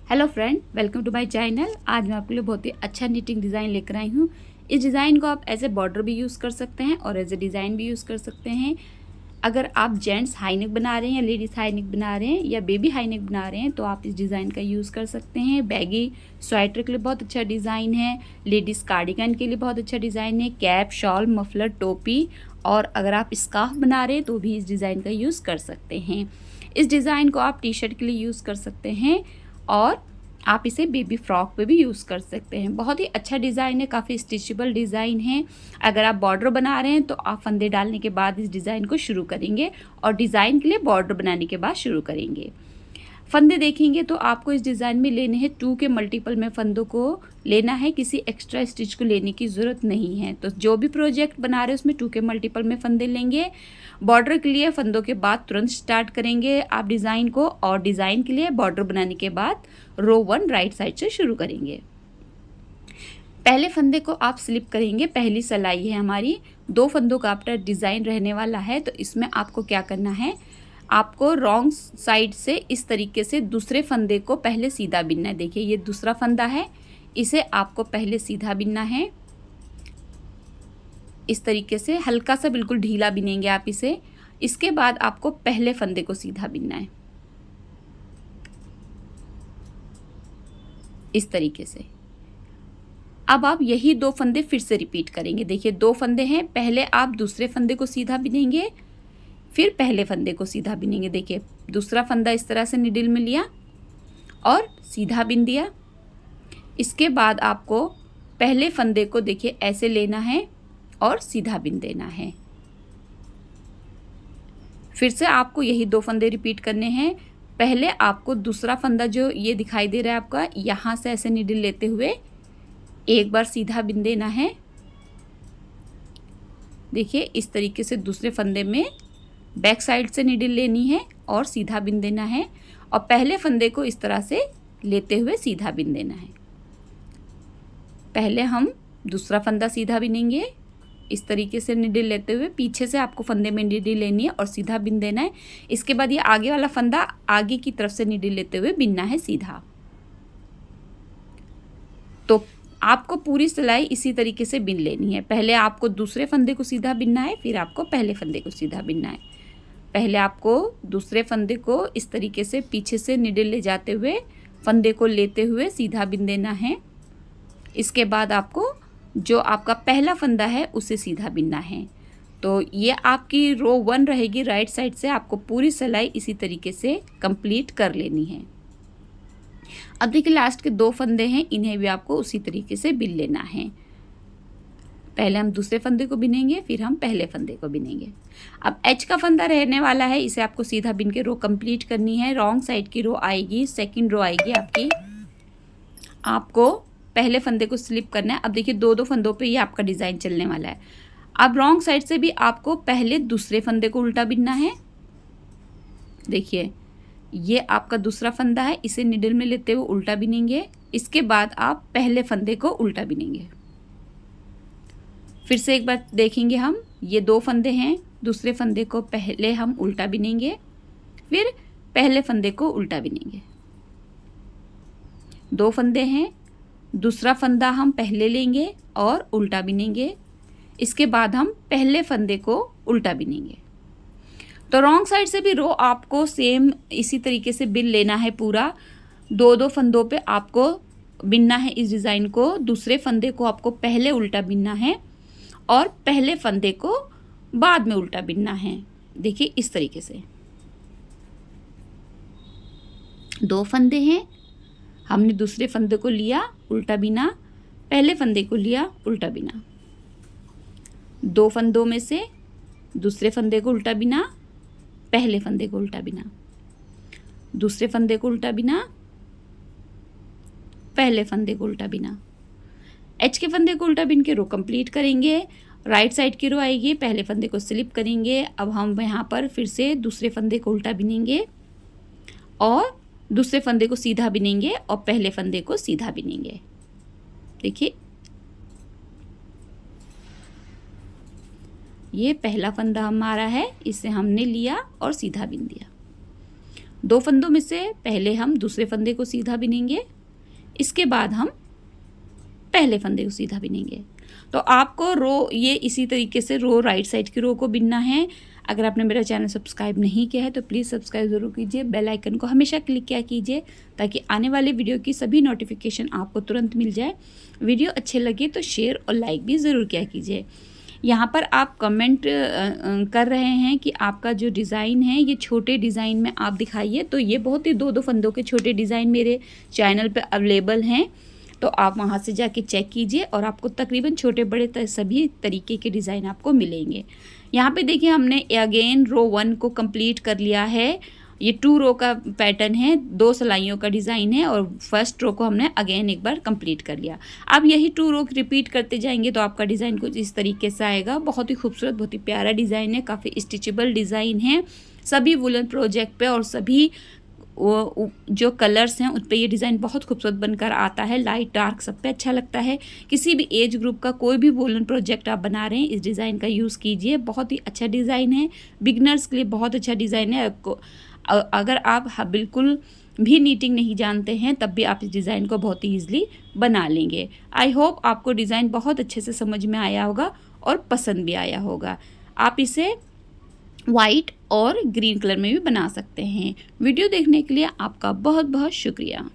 Hello friend, welcome to my channel. आज मैं आपके लिए बहुत ही अच्छा निटिंग डिज़ाइन लेकर आई हूँ। इस डिज़ाइन को आप एज ए बॉर्डर भी यूज़ कर सकते हैं और एज ए डिज़ाइन भी यूज़ कर सकते हैं। अगर आप जेंट्स हाई नेक बना रहे हैं या लेडीज़ हाई नेक बना रहे हैं या बेबी हाई नेक बना रहे हैं तो आप इस डिज़ाइन का यूज़ कर सकते हैं। बैगी स्वेटर के लिए बहुत अच्छा डिज़ाइन है, लेडीज़ कार्डिगन के लिए बहुत अच्छा डिज़ाइन है, कैप, शॉल, मफलर, टोपी और अगर आप स्कार्फ बना रहे हैं तो भी इस डिज़ाइन का यूज़ कर सकते हैं। इस डिज़ाइन को आप टी शर्ट के लिए यूज़ कर सकते हैं और आप इसे बेबी फ्रॉक पे भी यूज़ कर सकते हैं। बहुत ही अच्छा डिज़ाइन है, काफ़ी स्टिचेबल डिज़ाइन है। अगर आप बॉर्डर बना रहे हैं तो आप फंदे डालने के बाद इस डिज़ाइन को शुरू करेंगे और डिज़ाइन के लिए बॉर्डर बनाने के बाद शुरू करेंगे। फंदे देखेंगे तो आपको इस डिज़ाइन में लेने हैं 2 के मल्टीपल में फंदों को लेना है, किसी एक्स्ट्रा स्टिच को लेने की ज़रूरत नहीं है। तो जो भी प्रोजेक्ट बना रहे हैं उसमें 2 के मल्टीपल में फंदे लेंगे। बॉर्डर के लिए फंदों के बाद तुरंत स्टार्ट करेंगे आप डिज़ाइन को और डिज़ाइन के लिए बॉर्डर बनाने के बाद रो 1 राइट साइड से शुरू करेंगे। पहले फंदे को आप स्लिप करेंगे, पहली सिलाई है हमारी, 2 फंदों का आपका डिज़ाइन रहने वाला है। तो इसमें आपको क्या करना है, आपको रॉन्ग साइड से इस तरीके से दूसरे फंदे को पहले सीधा बिनना है। देखिए ये दूसरा फंदा है, इसे आपको पहले सीधा बिनना है। इस तरीके से हल्का सा बिल्कुल ढीला बिनेंगे आप इसे। इसके बाद आपको पहले फंदे को सीधा बिनना है इस तरीके से। अब आप यही 2 फंदे फिर से रिपीट करेंगे। देखिए 2 फंदे हैं, पहले आप दूसरे फंदे को सीधा बिनेंगे, फिर पहले फंदे को सीधा बिनेंगे। देखिए दूसरा फंदा इस तरह से निडिल में लिया और सीधा बिन दिया। इसके बाद आपको पहले फंदे को देखिए ऐसे लेना है और सीधा बिन देना है। फिर से आपको यही 2 फंदे रिपीट करने हैं। पहले आपको दूसरा फंदा जो ये दिखाई दे रहा है आपका, यहाँ से ऐसे निडिल लेते हुए एक बार सीधा बिन देना है। देखिए इस तरीके से दूसरे फंदे में बैक साइड से निडिल लेनी है और सीधा बिन देना है और पहले फंदे को इस तरह से लेते हुए सीधा बिन देना है। पहले हम दूसरा फंदा सीधा बिनेंगे, इस तरीके से निडिल लेते हुए पीछे से आपको फंदे में निडिल लेनी है और सीधा बिन देना है। इसके बाद ये आगे वाला फंदा आगे की तरफ से निडिल लेते हुए बिनना है सीधा। तो आपको पूरी सिलाई इसी तरीके से बिन लेनी है। पहले आपको दूसरे फंदे को सीधा बिनना है, फिर आपको पहले फंदे को सीधा बिनना है। पहले आपको दूसरे फंदे को इस तरीके से पीछे से निडिल ले जाते हुए फंदे को लेते हुए सीधा बिन देना है। इसके बाद आपको जो आपका पहला फंदा है उसे सीधा बिनना है। तो ये आपकी रो 1 रहेगी राइट साइड से। आपको पूरी सिलाई इसी तरीके से कंप्लीट कर लेनी है। अब देखिए लास्ट के 2 फंदे हैं, इन्हें भी आपको उसी तरीके से बिन लेना है। पहले हम दूसरे फंदे को बिनेंगे, फिर हम पहले फंदे को बिनेंगे। अब एच का फंदा रहने वाला है, इसे आपको सीधा बिन के रो कंप्लीट करनी है। रॉन्ग साइड की रो आएगी, सेकंड रो आएगी आपकी। आपको पहले फंदे को स्लिप करना है। अब देखिए 2-2 फंदों पे ये आपका डिज़ाइन चलने वाला है। अब रॉन्ग साइड से भी आपको पहले दूसरे फंदे को उल्टा बिनना है। देखिए ये आपका दूसरा फंदा है, इसे निडल में लेते हुए उल्टा बिनेंगे। इसके बाद आप पहले फंदे को उल्टा बिनेंगे। फिर से एक बार देखेंगे हम, ये 2 फंदे हैं, दूसरे फंदे को पहले हम उल्टा बिनेंगे, फिर पहले फंदे को उल्टा बिनेंगे। 2 फंदे हैं, दूसरा फंदा हम पहले लेंगे और उल्टा बिनेंगे। इसके बाद हम पहले फंदे को उल्टा बिनेंगे। तो रॉन्ग साइड से भी रो आपको सेम इसी तरीके से बिन लेना है पूरा। 2-2 फंदों पे आपको बिनना है इस डिज़ाइन को। दूसरे फंदे को आपको पहले उल्टा बिनना है और पहले फंदे को बाद में उल्टा बिनना है। देखिए इस तरीके से 2 फंदे हैं, हमने दूसरे फंदे को लिया उल्टा बिना, पहले फंदे को लिया उल्टा बिना। 2 फंदों में से दूसरे फंदे को उल्टा बिना, पहले फंदे को उल्टा बिना, दूसरे फंदे को उल्टा बिना, पहले फंदे को उल्टा बिना। एच के फंदे को उल्टा बिन के रो कंप्लीट करेंगे। राइट साइड की रो आएगी, पहले फंदे को स्लिप करेंगे। अब हम यहाँ पर फिर से दूसरे फंदे को उल्टा बिनेंगे और दूसरे फंदे को सीधा बिनेंगे और पहले फंदे को सीधा बिनेंगे। देखिए ये पहला फंदा हमारा है, इसे हमने लिया और सीधा बिन दिया। 2 फंदों में से पहले हम दूसरे फंदे को सीधा बिनेंगे, इसके बाद हम पहले फंदे को सीधा बिनेंगे। तो आपको रो ये इसी तरीके से रो राइट साइड की रो को बिनना है। अगर आपने मेरा चैनल सब्सक्राइब नहीं किया है तो प्लीज़ सब्सक्राइब ज़रूर कीजिए, बेल आइकन को हमेशा क्लिक किया कीजिए ताकि आने वाले वीडियो की सभी नोटिफिकेशन आपको तुरंत मिल जाए। वीडियो अच्छे लगे तो शेयर और लाइक भी ज़रूर किया कीजिए। यहाँ पर आप कमेंट कर रहे हैं कि आपका जो डिज़ाइन है ये छोटे डिज़ाइन में आप दिखाइए, तो ये बहुत ही 2-2 फंदों के छोटे डिज़ाइन मेरे चैनल पे अवेलेबल हैं, तो आप वहाँ से जाके चेक कीजिए और आपको तकरीबन छोटे बड़े सभी तरीके के डिज़ाइन आपको मिलेंगे। यहाँ पे देखिए हमने अगेन रो 1 को कंप्लीट कर लिया है। ये 2 रो का पैटर्न है, 2 सिलाइयों का डिज़ाइन है और फर्स्ट रो को हमने अगेन एक बार कंप्लीट कर लिया। अब यही 2 रो रिपीट करते जाएंगे तो आपका डिज़ाइन कुछ इस तरीके से आएगा। बहुत ही खूबसूरत, बहुत ही प्यारा डिज़ाइन है, काफ़ी स्टिचेबल डिज़ाइन है। सभी वुलन प्रोजेक्ट पे और सभी वो जो कलर्स हैं उन पर ये डिज़ाइन बहुत खूबसूरत बनकर आता है। लाइट डार्क सब पे अच्छा लगता है। किसी भी एज ग्रुप का कोई भी वुलन प्रोजेक्ट आप बना रहे हैं इस डिज़ाइन का यूज़ कीजिए। बहुत ही अच्छा डिज़ाइन है, बिगनर्स के लिए बहुत अच्छा डिज़ाइन है। आपको अगर आप बिल्कुल भी नीटिंग नहीं जानते हैं तब भी आप इस डिज़ाइन को बहुत ही ईजिली बना लेंगे। आई होप आपको डिज़ाइन बहुत अच्छे से समझ में आया होगा और पसंद भी आया होगा। आप इसे वाइट और ग्रीन कलर में भी बना सकते हैं। वीडियो देखने के लिए आपका बहुत बहुत शुक्रिया।